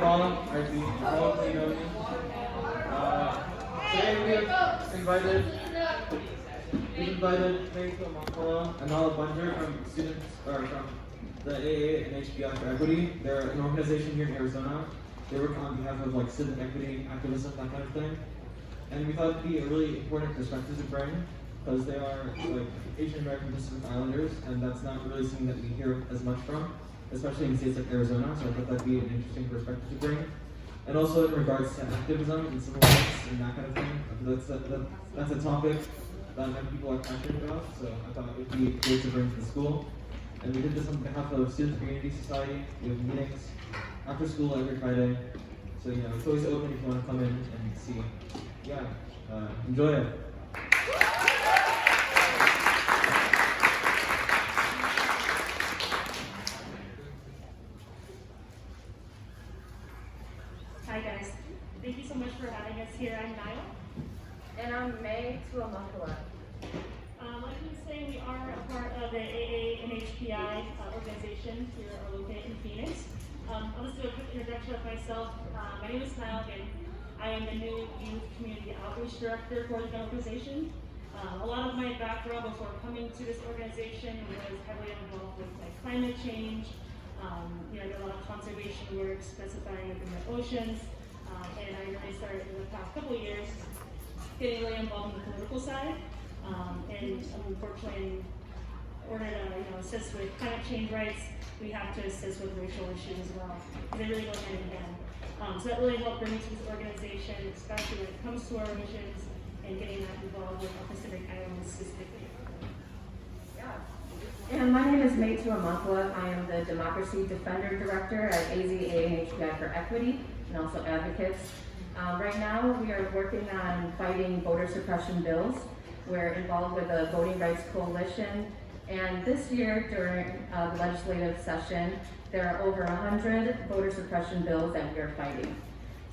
Tiwamangkala, RP, probably know me. Today we've invited Tiwamangkala and Nile Bunger from students, or from the AANHPI for Equity. They're an organization here in Arizona. They work on behalf of like civic equity, activism, that kind of thing. And we thought it'd be a really important perspective to bring because they are like Asian American Pacific Islanders, and that's not really something that we hear as much from, especially in states like Arizona. So I thought that'd be an interesting perspective to bring. And also in regards to activism and civil rights and that kind of thing, that's a topic that many people are passionate about. So I thought it'd be great to bring to the school. And we did this on behalf of Student Community Society. We have meetings after school every Friday. So it's always open if you want to come in and see. Yeah, enjoy it. Hi guys, thank you so much for having us here. I'm Nile. And I'm May Tiwamangkala. Like we were saying, we are a part of the AANHPI organization here located in Phoenix. I'll just do a quick introduction of myself. My name is Nile again. I am the new Youth Community Outreach Director for the organization. A lot of my background before coming to this organization was heavily involved with climate change. I did a lot of conservation work specifying within the oceans, and I really started in the past couple of years getting really involved in the political side. And unfortunately, in order to assist with climate change rights, we have to assist with racial issues as well. They really go hand in hand. So that really helped bring me to this organization, especially when it comes to our missions and getting that involved with the Pacific Islands specifically. And my name is May Tiwamangkala. I am the Democracy Defender Director at AANHPI for Equity and also Advocates. Right now, we are working on fighting voter suppression bills. We're involved with the Voting Rights Coalition, and this year during the legislative session, there are over 100 voter suppression bills that we are fighting.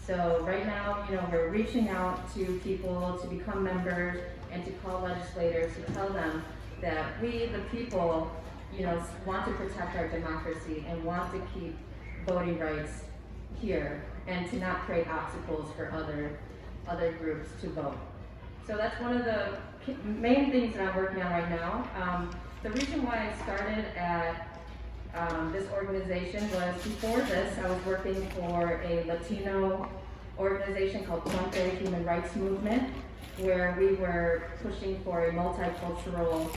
So right now, we're reaching out to people to become members and to call legislators to tell them that we, the people, want to protect our democracy and want to keep voting rights here and to not create obstacles for other groups to vote. So that's one of the main things that I'm working on right now. The reason why I started at this organization was before this, I was working for a Latino organization called Puente Human Rights Movement, where we were pushing for a multicultural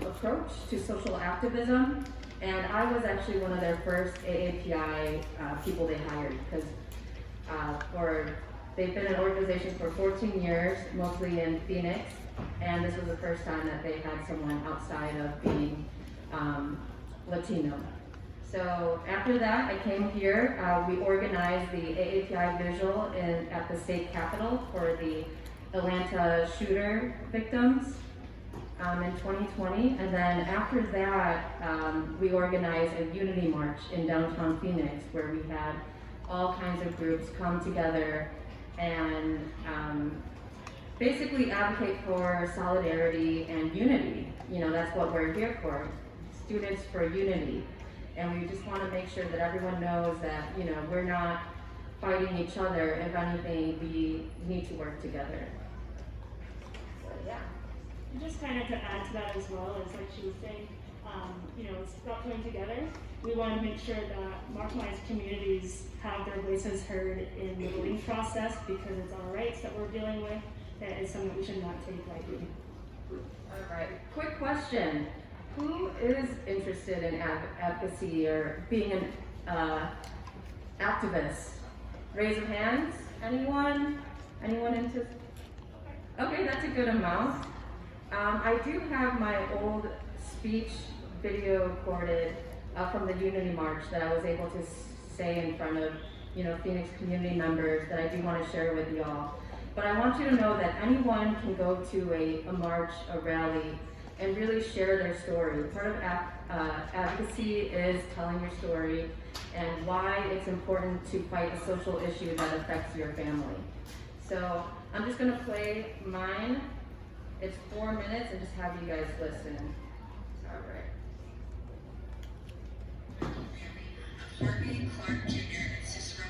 approach to social activism. And I was actually one of their first AAPI people they hired because they've been an organization for 14 years, mostly in Phoenix, and this was the first time that they had someone outside of being Latino. So after that, I came here. We organized the AAPI Visual at the state capitol for the Atlanta shooter victims in 2020. And then after that, we organized a unity march in downtown Phoenix where we had all kinds of groups come together and basically advocate for solidarity and unity. That's what we're here for, students for unity. And we just want to make sure that everyone knows that, we're not fighting each other. If anything, we need to work together. So, yeah. And just kind of to add to that as well, as like she was saying, it's about coming together. We want to make sure that marginalized communities have their voices heard in the voting process because it's our rights that we're dealing with. That is something that we should not take lightly. All right, quick question. Who is interested in advocacy or being an activist? Raise your hands. Anyone? Anyone into? Okay, that's a good amount. I do have my old speech video recorded from the Unity March that I was able to say in front of, Phoenix community members that I do want to share with y'all. But I want you to know that anyone can go to a march, a rally, and really share their story. Part of advocacy is telling your story and why it's important to fight a social issue that affects your family. So I'm just going to play mine. It's 4 minutes and just have you guys listen. All right. Harvey Clark Jr. and Cicero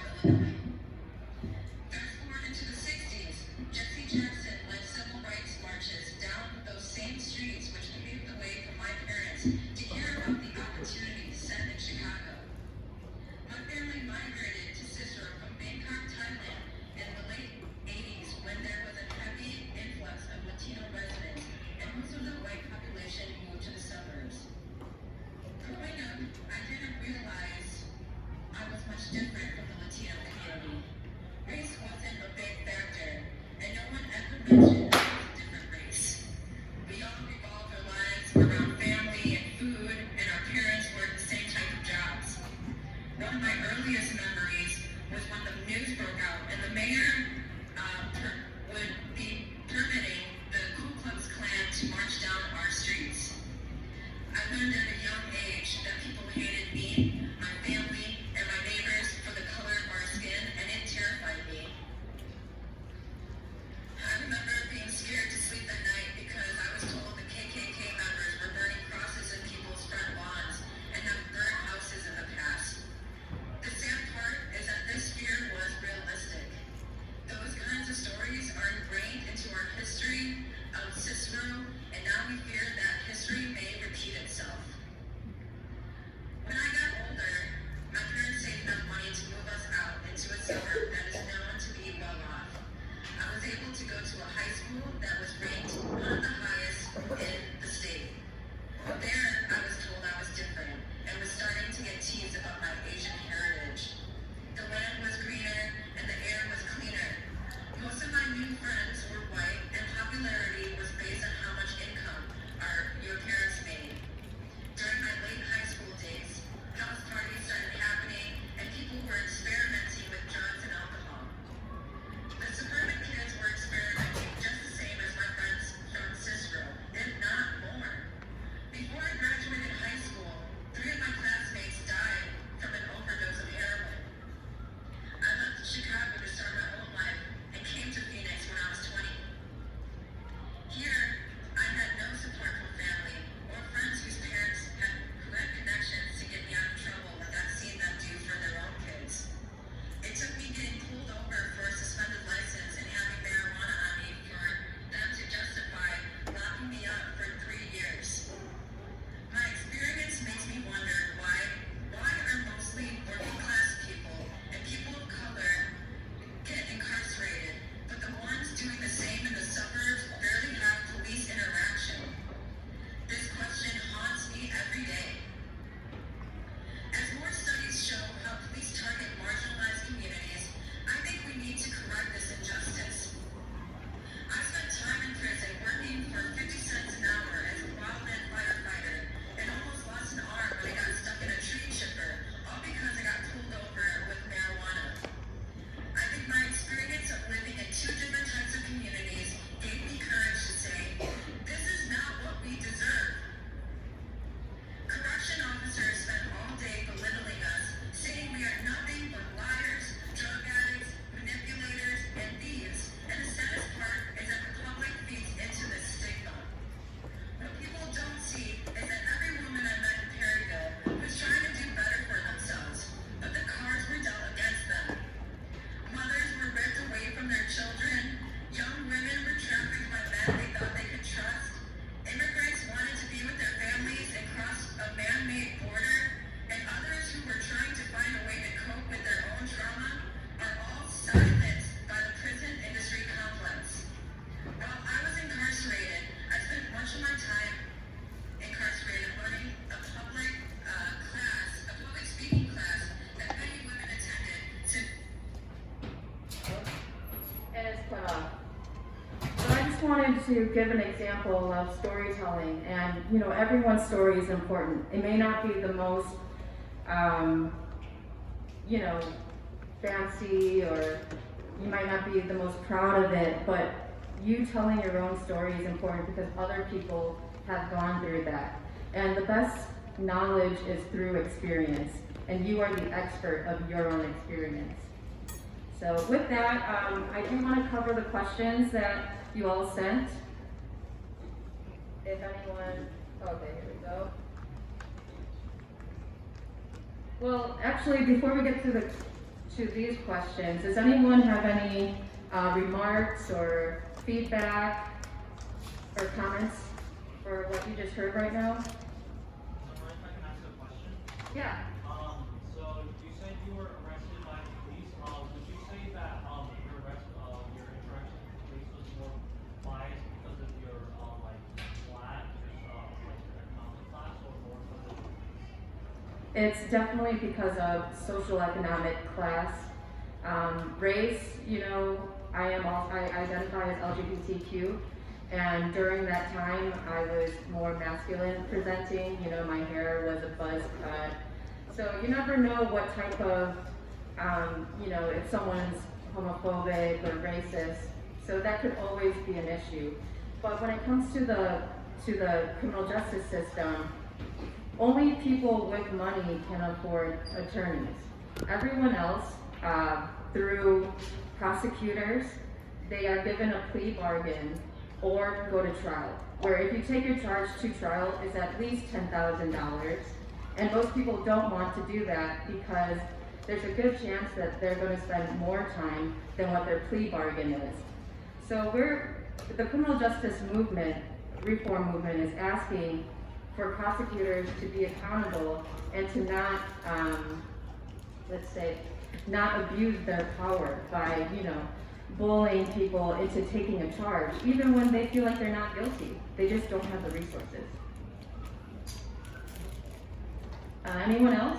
to give an example of storytelling, and everyone's story is important. It may not be the most, fancy, or you might not be the most proud of it, but you telling your own story is important because other people have gone through that. And the best knowledge is through experience, and you are the expert of your own experience. So with that, I do want to cover the questions that you all sent. If anyone, okay, here we go. Well, actually, before we get to these questions, does anyone have any remarks or feedback or comments for what you just heard right now? If I can ask a question. Yeah. So you said you were arrested by the police. Would you say that your interaction with the police was more biased because of your like black, like your economic class, or more because of the police? It's definitely because of social economic class, race. I identify as LGBTQ, and during that time I was more masculine presenting. My hair was a buzz cut, so you never know what type of, if someone's homophobic or racist. So that could always be an issue. But when it comes to the criminal justice system, only people with money can afford attorneys. Everyone else, through prosecutors, they are given a plea bargain or go to trial. Where if you take your charge to trial, it's at least $10,000. And most people don't want to do that because there's a good chance that they're going to spend more time than what their plea bargain is. So the criminal justice movement, reform movement, is asking for prosecutors to be accountable and to not, not abuse their power by, bullying people into taking a charge, even when they feel like they're not guilty. They just don't have the resources. Anyone else?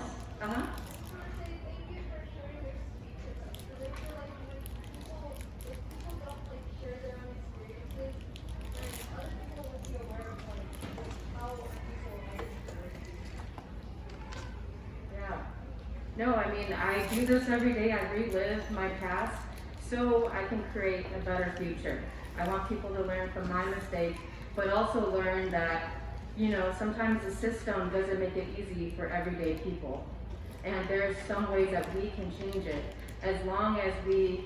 No, I do this every day. I relive my past so I can create a better future. I want people to learn from my mistakes, but also learn that, sometimes the system doesn't make it easy for everyday people. And there's some ways that we can change it as long as we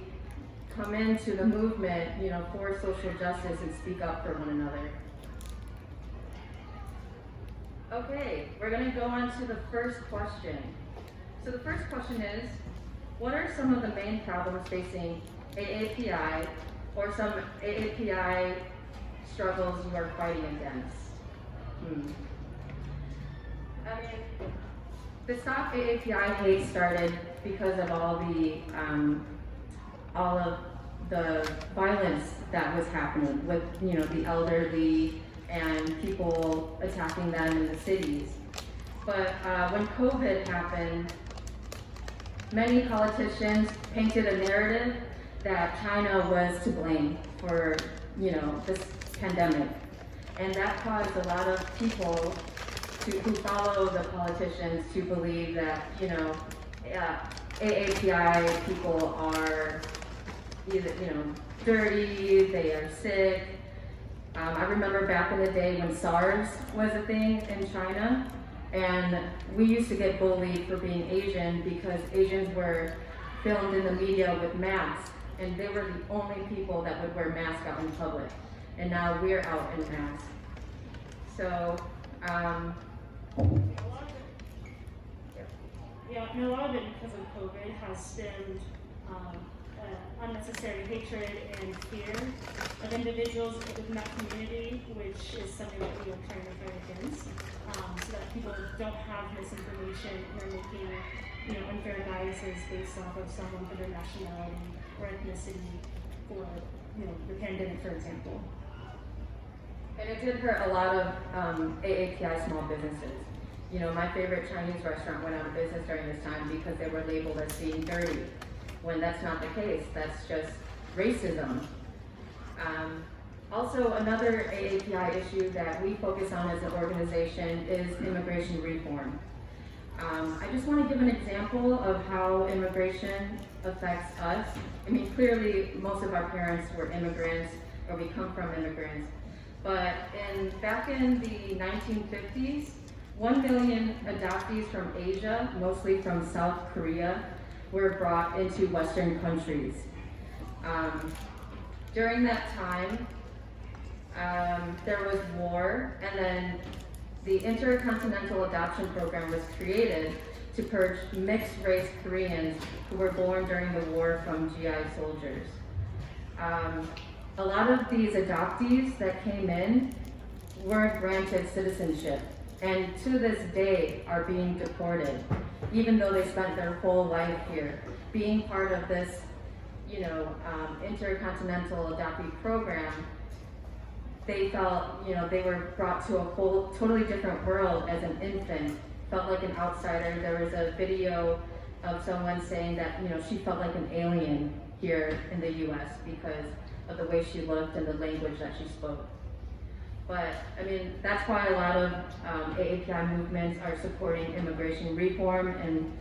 come into the movement, for social justice and speak up for one another. Okay, we're gonna go on to the first question. So the first question is, what are some of the main problems facing AAPI or some AAPI struggles you are fighting against? The Stop AAPI hate started because of all of the violence that was happening with, the elderly and people attacking them in the cities. But when COVID happened, many politicians painted a narrative that China was to blame for, this pandemic. And that caused a lot of people who follow the politicians to believe that, AAPI people are either, dirty, they are sick. I remember back in the day when SARS was a thing in China, and we used to get bullied for being Asian because Asians were filmed in the media with masks, and they were the only people that would wear masks out in public. And now we're out in masks. So, a lot of it because of COVID has stemmed unnecessary hatred and fear of individuals within that community, which is something that we are trying to fight against, so that people don't have misinformation and are making, unfair biases based off of someone for their nationality or ethnicity for, the pandemic, for example. And it did hurt a lot of AAPI small businesses. My favorite Chinese restaurant went out of business during this time because they were labeled as being dirty, when that's not the case. That's just racism. Also, another AAPI issue that we focus on as an organization is immigration reform. I just want to give an example of how immigration affects us. I mean, clearly, most of our parents were immigrants, or we come from immigrants. But back in the 1950s, 1 million adoptees from Asia, mostly from South Korea, were brought into Western countries. During that time, there was war, and then the Intercontinental Adoption Program was created to purge mixed-race Koreans who were born during the war from GI soldiers. A lot of these adoptees that came in weren't granted citizenship, and to this day are being deported, even though they spent their whole life here. Being part of this, intercontinental adoptee program, they felt, they were brought to a whole totally different world as an infant, felt like an outsider. There was a video of someone saying that, she felt like an alien here in the US because of the way she looked and the language that she spoke. But, I mean, that's why a lot of AAPI movements are supporting immigration reform and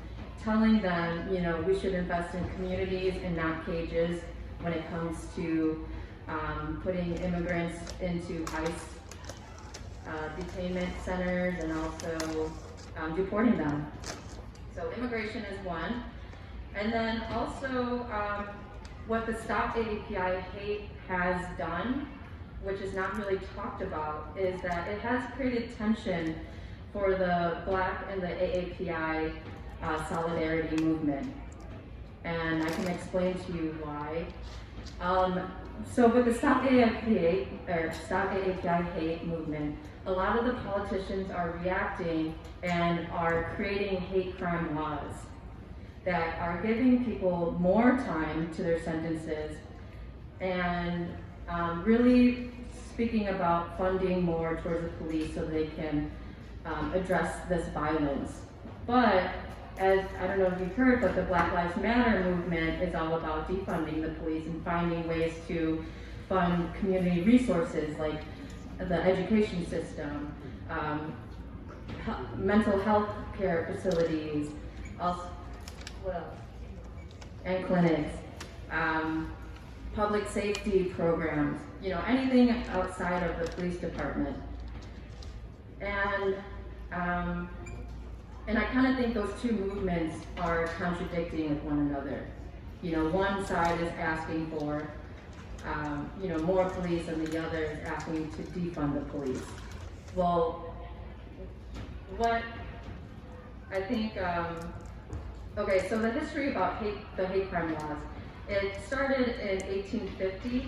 telling them, we should invest in communities and not cages when it comes to putting immigrants into ICE detainment centers and also deporting them. So immigration is one. And then also what the Stop AAPI Hate has done, which is not really talked about, is that it has created tension for the Black and the AAPI solidarity movement. And I can explain to you why. So with the Stop AAPI Hate movement, a lot of the politicians are reacting and are creating hate crime laws that are giving people more time to their sentences and really speaking about funding more towards the police so they can address this violence. But as, I don't know if you've heard, but the Black Lives Matter movement is all about defunding the police and finding ways to fund community resources like the education system, mental health care facilities, also, what else? And clinics, public safety programs, anything outside of the police department. And I kind of think those two movements are contradicting with one another. One side is asking for, more police, and the other is asking to defund the police. Well, what I think, okay, so the history about the hate crime laws, it started in 1850,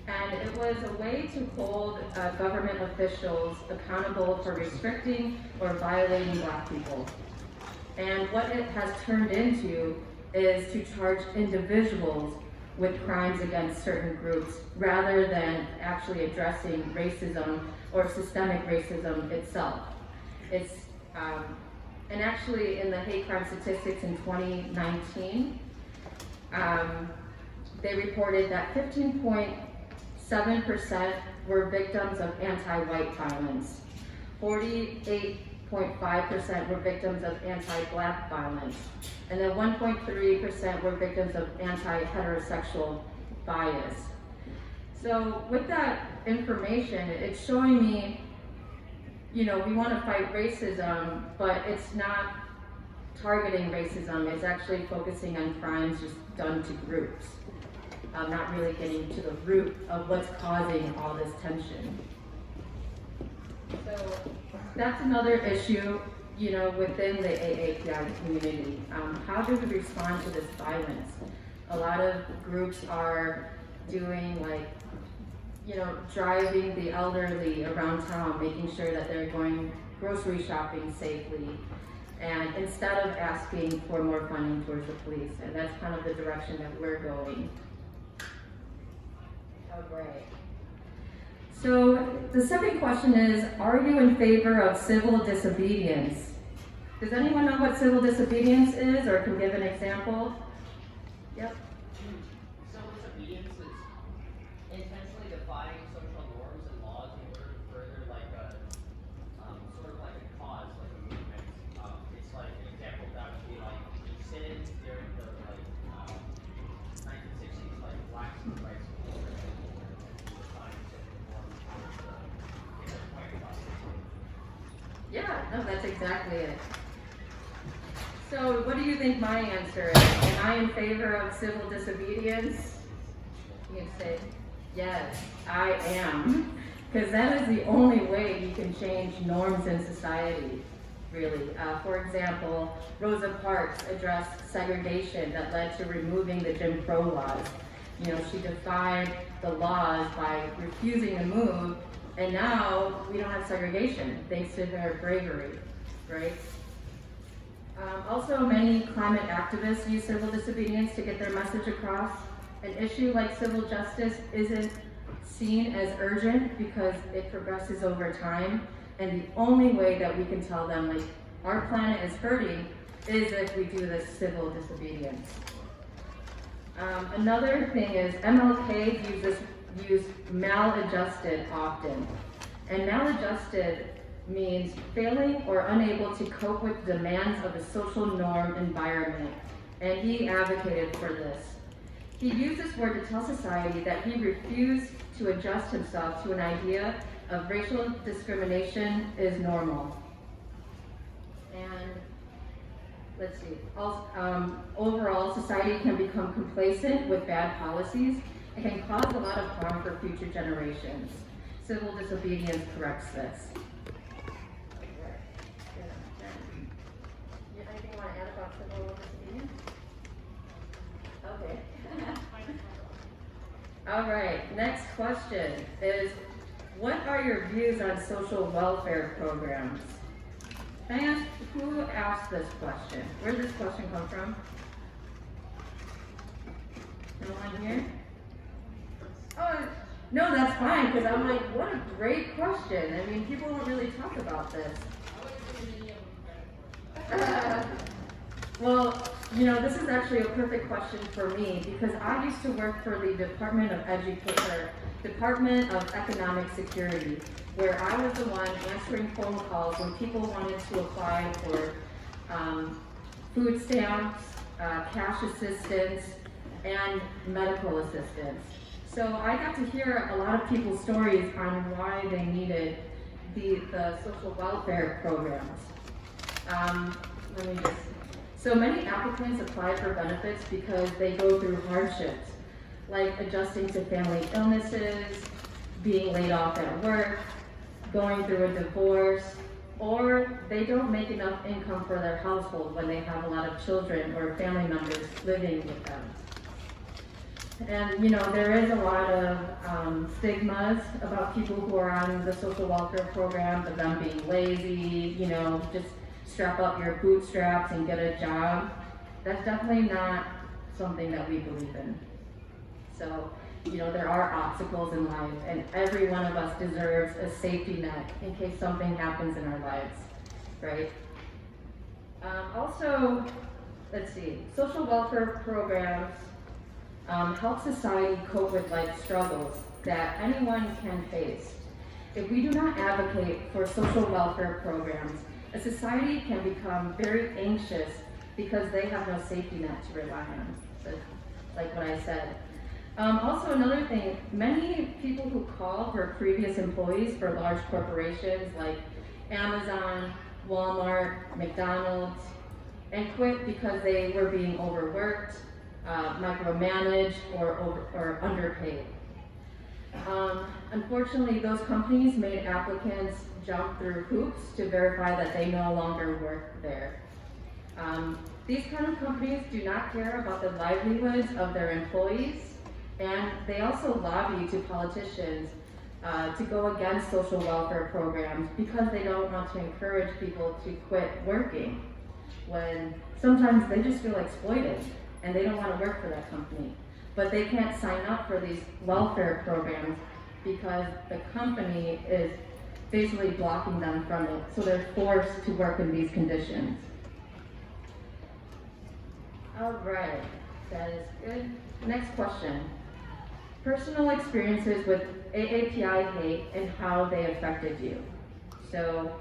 and it was a way to hold government officials accountable for restricting or violating Black people. And what it has turned into is to charge individuals with crimes against certain groups rather than actually addressing racism or systemic racism itself. It's, and actually in the hate crime statistics in 2019, they reported that 15.7% were victims of anti-white violence, 48.5% were victims of anti-Black violence, and then 1.3% were victims of anti-heterosexual bias. So with that information, it's showing me, we want to fight racism, but it's not targeting racism. It's actually focusing on crimes just done to groups, not really getting to the root of what's causing all this tension. So that's another issue, within the AAPI community. How do we respond to this violence? A lot of groups are doing driving the elderly around town, making sure that they're going grocery shopping safely, and instead of asking for more funding towards the police. And that's kind of the direction that we're going. All right. So the second question is, are you in favor of civil disobedience? Does anyone know what civil disobedience is, or can give an example? Yep. Civil disobedience is intentionally defying social Yeah, no, that's exactly it. So what do you think my answer is? Am I in favor of civil disobedience? You can say, yes, I am. Because that is the only way you can change norms in society, really. For example, Rosa Parks addressed segregation that led to removing the Jim Crow laws. You know, she defied the laws by refusing to move, and now we don't have segregation, thanks to her bravery, right? Also, many climate activists use civil disobedience to get their message across. An issue like civil justice isn't seen as urgent because it progresses over time, and the only way that we can tell them, like, our planet is hurting is if we do this civil disobedience. Another thing is MLK used maladjusted often, and maladjusted means failing or unable to cope with demands of a social norm environment, and he advocated for this. He used this word to tell society that he refused to adjust himself to an idea of racial discrimination is normal. And let's see, overall, society can become complacent with bad policies and can cause a lot of harm for future generations. Civil disobedience corrects this. Anything you want to add about civil disobedience? Okay. All right, next question is, what are your views on social welfare programs? Can I ask, who asked this question? Where did this question come from? No one here? Oh, no, that's fine, because I'm like, what a great question. I mean, people don't really talk about this. Well, you know, this is actually a perfect question for me because I used to work for the Department of Economic Security, where I was the one answering phone calls when people wanted to apply for food stamps, cash assistance, and medical assistance. So I got to hear a lot of people's stories on why they needed the social welfare programs. So many applicants apply for benefits because they go through hardships, like adjusting to family illnesses, being laid off at work, going through a divorce, or they don't make enough income for their household when they have a lot of children or family members living with them. And you know, there is a lot of stigmas about people who are on the social welfare program, of them being lazy, you know, just strap up your bootstraps and get a job. That's definitely not something that we believe in. So, you know, there are obstacles in life, and every one of us deserves a safety net in case something happens in our lives, right? Also, let's see, social welfare programs help society cope with life struggles that anyone can face. If we do not advocate for social welfare programs, a society can become very anxious because they have no safety net to rely on, so, like what I said. Also, another thing, many people who call were previous employees for large corporations like Amazon, Walmart, McDonald's, and quit because they were being overworked, micromanaged, or underpaid. Unfortunately, those companies made applicants jump through hoops to verify that they no longer work there. These kind of companies do not care about the livelihoods of their employees, and they also lobby to politicians to go against social welfare programs because they don't want to encourage people to quit working when sometimes they just feel exploited and they don't want to work for that company. But they can't sign up for these welfare programs because the company is basically blocking them from it, so they're forced to work in these conditions. All right, that is good. Next question. Personal experiences with AAPI hate and how they affected you. So,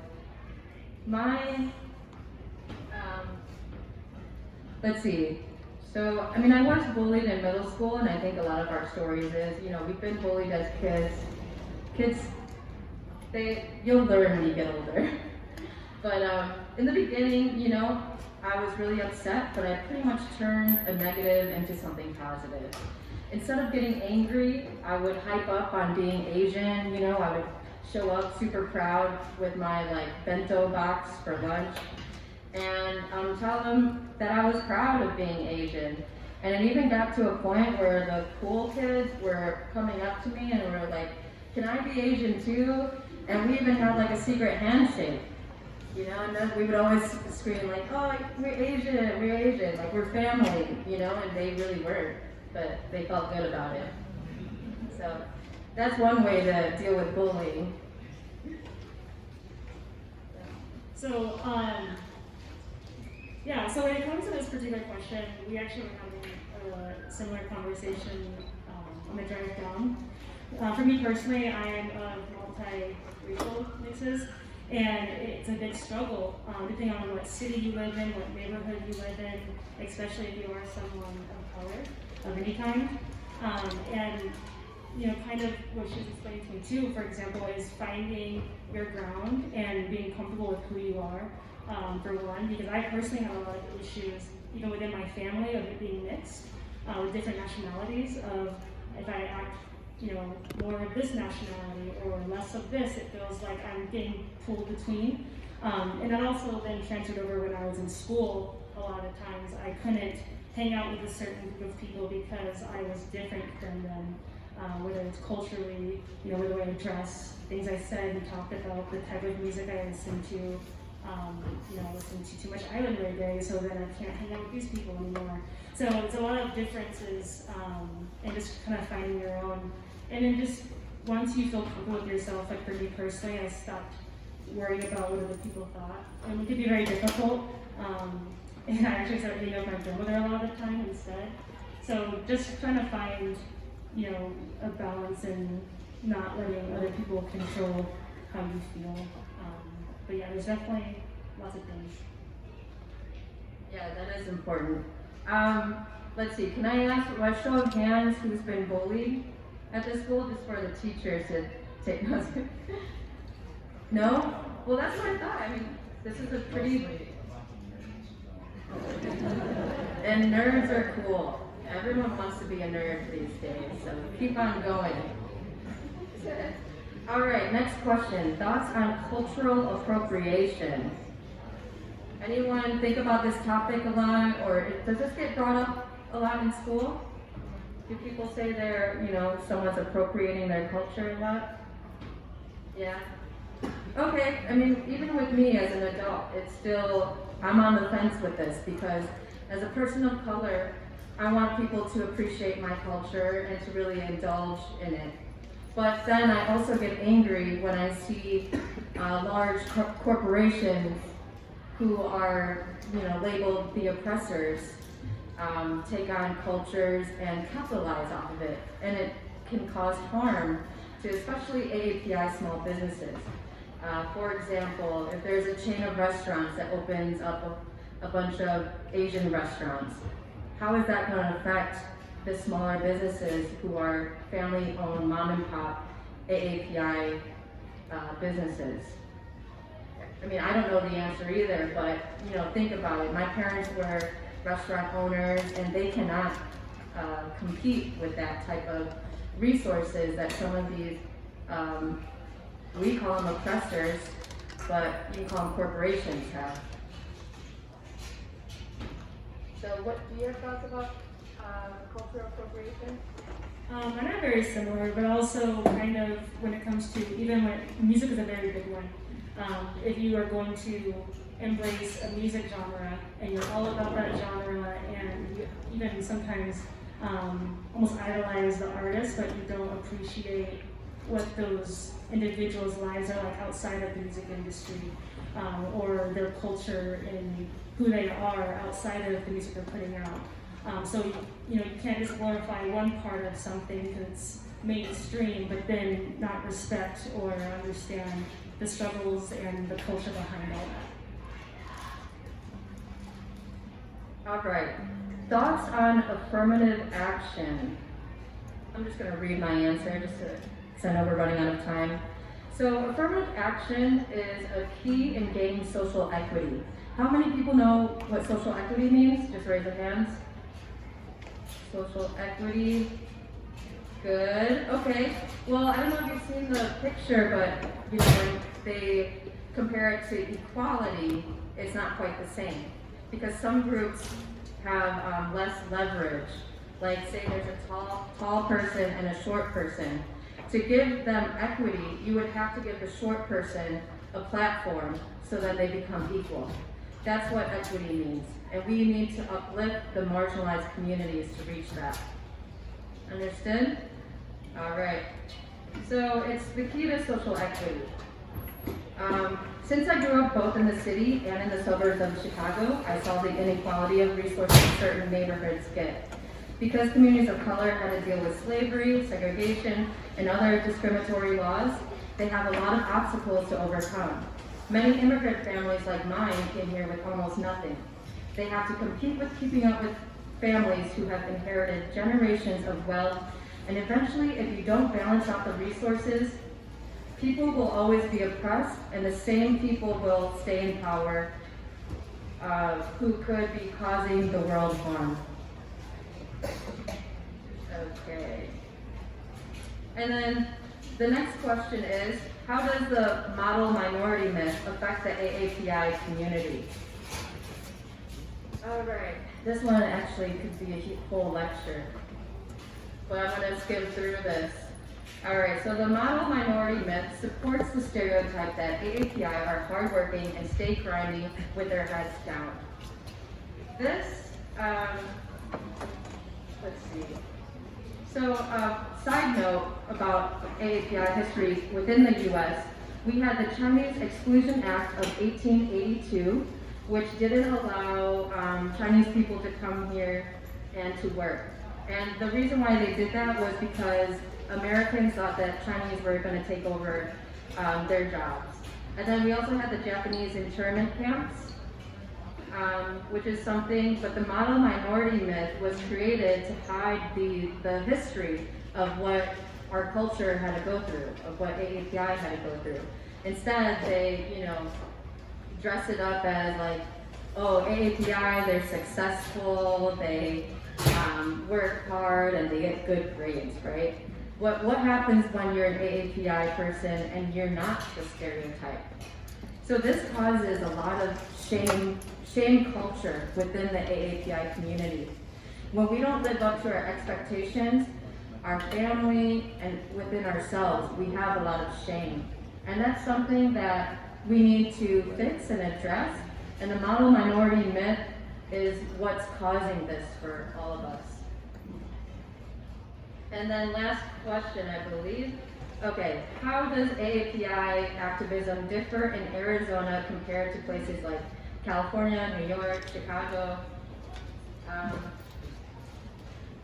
let's see. So, I mean, I was bullied in middle school, and I think a lot of our stories is, you know, we've been bullied as kids. You'll learn when you get older. But in the beginning, you know, I was really upset, but I pretty much turned a negative into something positive. Instead of getting angry, I would hype up on being Asian, you know, I would show up super proud with my like bento box for lunch and tell them that I was proud of being Asian. And it even got to a point where the cool kids were coming up to me and were like, "Can I be Asian too?" And we even had like a secret handshake, you know, and then we would always scream like, "Oh, we're Asian, like we're family," you know, and they really were, but they felt good about it. So that's one way to deal with bullying. So, yeah, so when it comes to this particular question, we actually were having a similar conversation on the drive down. For me personally, I am of multi-racial mixes, and it's a big struggle depending on what city you live in, what neighborhood you live in, especially if you are someone of color of any kind. And you know, kind of what she's explaining to me too, for example, is finding your ground and being comfortable with who you are, for one, because I personally have a lot of issues, even within my family, of it being mixed, with different nationalities, of if I act, you know, more of this nationality or less of this, it feels like I'm getting pulled between. And that also then transferred over when I was in school. A lot of times I couldn't hang out with a certain group of people because I was different than them. Whether it's culturally, you know, the way I dress, things I said and talked about, the type of music I listen to, you know, I listen to too much island reggae, so then I can't hang out with these people anymore. So it's a lot of differences, and just kind of finding your own. And then just once you feel comfortable with yourself, like for me personally, I stopped worrying about what other people thought. And it could be very difficult. And I actually started hanging out with my grandmother a lot of the time instead. So just trying to find, you know, a balance and not letting other people control how you feel. But yeah, there's definitely lots of things. Yeah, that is important. Let's see, can I ask a show of hands who's been bullied at the school, just for the teachers to take notes? No? Well, that's what I thought. I mean, this is a pretty... And nerds are cool. Everyone wants to be a nerd these days, so keep on going. All right, next question. Thoughts on cultural appropriation? Anyone think about this topic a lot, or does this get brought up a lot in school? Do people say they're, you know, someone's appropriating their culture a lot? Yeah? Okay, I mean, even with me as an adult, it's still, I'm on the fence with this, because as a person of color, I want people to appreciate my culture and to really indulge in it. But then I also get angry when I see large corporations who are, you know, labeled the oppressors, take on cultures and capitalize off of it. And it can cause harm to especially AAPI small businesses. For example, if there's a chain of restaurants that opens up a bunch of Asian restaurants, how is that going to affect the smaller businesses who are family-owned mom and pop AAPI businesses? I mean, I don't know the answer either, but you know, think about it. My parents were restaurant owners, and they cannot compete with that type of resources that some of these, we call them oppressors, but you can call them corporations have. So what do you have thoughts about cultural appropriation? Mine are very similar, but also kind of when it comes to, even when music is a very big one. If you are going to embrace a music genre and you're all about that genre, and you even sometimes almost idolize the artist, but you don't appreciate what those individuals' lives are like outside of the music industry, or their culture and who they are outside of the music they're putting out. So you know, you can't just glorify one part of something because it's mainstream, but then not respect or understand the struggles and the culture behind all that. All right. Thoughts on affirmative action? I'm just going to read my answer just to, because I know we're running out of time. So affirmative action is a key in gaining social equity. How many people know what social equity means? Just raise your hands. Social equity. Good. Okay. Well, I don't know if you've seen the picture, but when they compare it to equality, it's not quite the same. Because some groups have less leverage. Like say there's a tall person and a short person. To give them equity, you would have to give the short person a platform so that they become equal. That's what equity means. And we need to uplift the marginalized communities to reach that. Understood? All right. So it's the key to social equity. Since I grew up both in the city and in the suburbs of Chicago, I saw the inequality of resources certain neighborhoods get. Because communities of color had to deal with slavery, segregation, and other discriminatory laws, they have a lot of obstacles to overcome. Many immigrant families like mine came here with almost nothing. They have to compete with keeping up with families who have inherited generations of wealth, and eventually, if you don't balance out the resources, people will always be oppressed, and the same people will stay in power who could be causing the world harm. Okay. And then the next question is, how does the model minority myth affect the AAPI community? All right, this one actually could be a whole lecture, but I'm going to skim through this. All right, so the model minority myth supports the stereotype that AAPI are hardworking and stay grinding with their heads down. This, let's see. So, side note about AAPI history within the U.S., we had the Chinese Exclusion Act of 1882, which didn't allow Chinese people to come here and to work. And the reason why they did that was because Americans thought that Chinese were going to take over their jobs. And then we also had the Japanese internment camps, which is something, but the model minority myth was created to hide the history of what our culture had to go through, of what AAPI had to go through. Instead, they, dress it up as like, oh, AAPI, they're successful, they work hard, and they get good grades, right? What happens when you're an AAPI person and you're not the stereotype? So this causes a lot of shame culture within the AAPI community. When we don't live up to our expectations, our family and within ourselves, we have a lot of shame. And that's something that we need to fix and address. And the model minority myth is what's causing this for all of us. And then last question, I believe. Okay, how does AAPI activism differ in Arizona compared to places like California, New York, Chicago?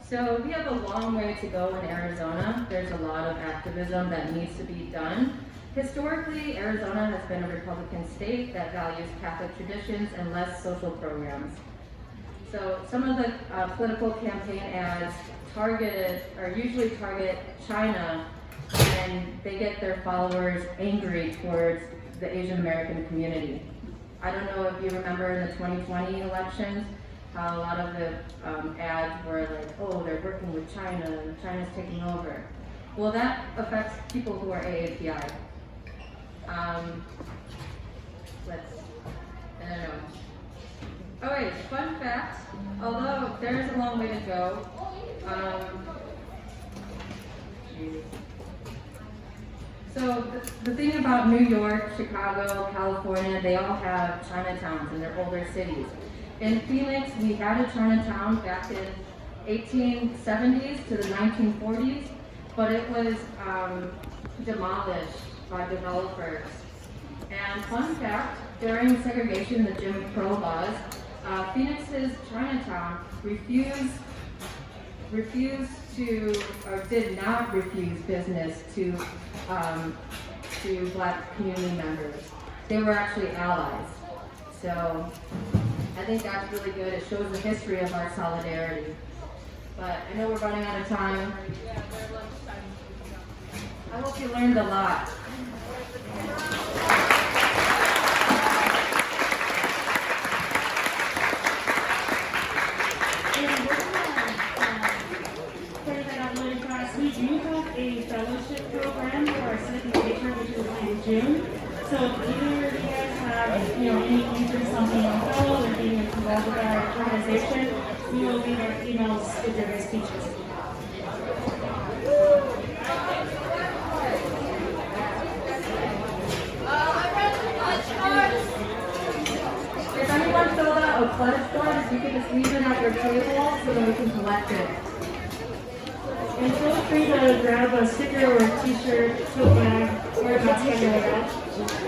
So we have a long way to go in Arizona. There's a lot of activism that needs to be done. Historically, Arizona has been a Republican state that values Catholic traditions and less social programs. So some of the political campaign ads usually target China, and they get their followers angry towards the Asian American community. I don't know if you remember in the 2020 elections, how a lot of the ads were like, oh, they're working with China, and China's taking over. Well, that affects people who are AAPI. I don't know. All right, fun fact, although there's a long way to go, so the thing about New York, Chicago, California, they all have Chinatowns in their older cities. In Phoenix, we had a Chinatown back in 1870s to the 1940s, but it was demolished by developers. And fun fact, during segregation, the Jim Crow laws, Phoenix's Chinatown did not refuse business to Black community members. They were actually allies. So I think that's really good. It shows the history of our solidarity. But I know we're running out of time. I hope you learned a lot. We do have a fellowship program for our civic engagement, which is in June. So if either of you guys have, any interest on being a fellow or being involved with our organization, we will leave our emails with your speeches. If anyone filled out a pledge form, you can just leave it at your table so that we can collect it. And feel free to grab a sticker or a t-shirt, tote bag, or a basket like that.